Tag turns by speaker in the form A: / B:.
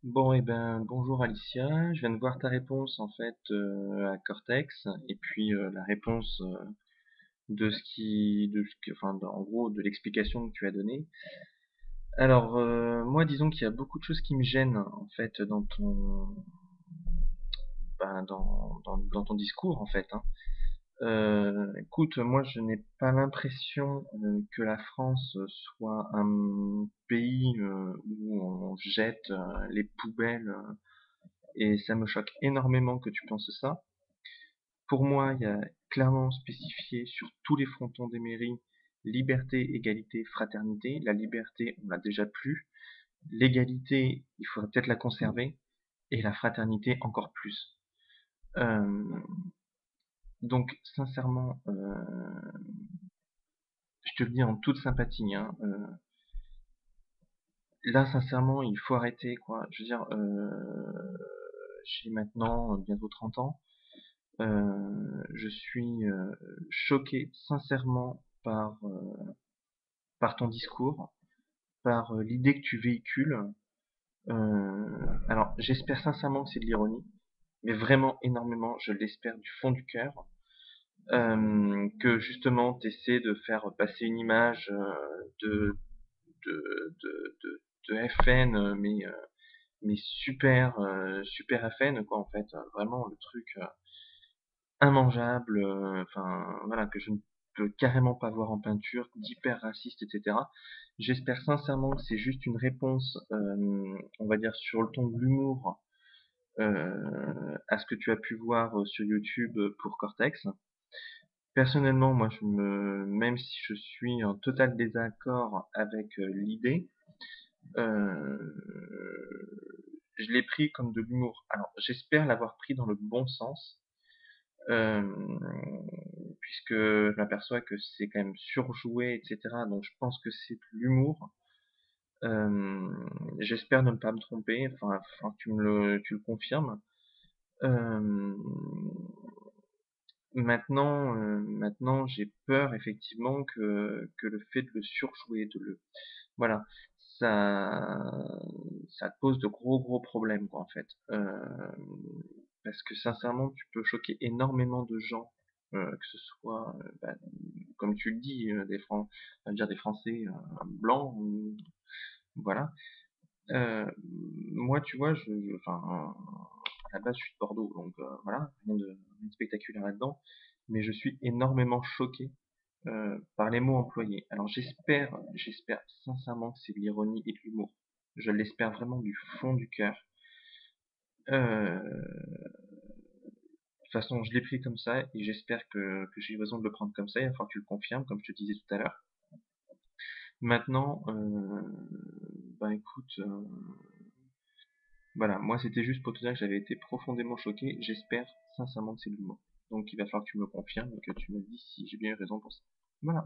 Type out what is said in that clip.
A: Bon, et ben, bonjour Alicia. Je viens de voir ta réponse en fait à Cortex et puis la réponse enfin, en gros, de l'explication que tu as donnée. Alors, moi, disons qu'il y a beaucoup de choses qui me gênent en fait dans ton discours en fait, hein. Écoute, moi, je n'ai pas l'impression que la France soit un pays où on jette les poubelles. Et ça me choque énormément que tu penses ça. Pour moi, il y a clairement spécifié sur tous les frontons des mairies liberté, égalité, fraternité. La liberté, on l'a déjà plus. L'égalité, il faudrait peut-être la conserver. Et la fraternité, encore plus. Euh, donc, sincèrement, je te le dis en toute sympathie, hein, là, sincèrement, il faut arrêter, quoi. Je veux dire, j'ai maintenant bientôt 30 ans. Je suis choqué sincèrement par ton discours, par l'idée que tu véhicules. Alors, j'espère sincèrement que c'est de l'ironie, mais vraiment énormément, je l'espère du fond du cœur, que justement tu essaies de faire passer une image de, de FN, mais super, super FN, quoi, en fait. Vraiment le truc immangeable, enfin voilà, que je ne peux carrément pas voir en peinture, d'hyper raciste, etc. J'espère sincèrement que c'est juste une réponse, on va dire, sur le ton de l'humour à ce que tu as pu voir sur YouTube pour Cortex. Personnellement, moi, même si je suis en total désaccord avec l'idée, euh, je l'ai pris comme de l'humour. Alors, j'espère l'avoir pris dans le bon sens, euh, puisque je m'aperçois que c'est quand même surjoué, etc. Donc je pense que c'est de l'humour. Euh, J'espère ne pas me tromper, enfin tu le confirmes. Euh, maintenant j'ai peur effectivement que le fait de le surjouer, voilà, ça, ça pose de gros problèmes, quoi, en fait. Parce que sincèrement, tu peux choquer énormément de gens, que ce soit, comme tu le dis, on va dire des Français blancs, voilà. Euh, Moi, tu vois, enfin, à la base, je suis de Bordeaux, donc voilà, rien de spectaculaire là-dedans, mais je suis énormément choqué par les mots employés. Alors j'espère sincèrement que c'est de l'ironie et de l'humour. Je l'espère vraiment du fond du cœur. De toute façon, je l'ai pris comme ça et j'espère que j'ai raison de le prendre comme ça. Il va falloir que tu le confirmes, comme je te disais tout à l'heure. Maintenant, bah écoute, voilà, moi c'était juste pour te dire que j'avais été profondément choqué. J'espère sincèrement que c'est de l'humour. Donc il va falloir que tu me le confirmes et que tu me dis si j'ai bien eu raison pour ça. Voilà.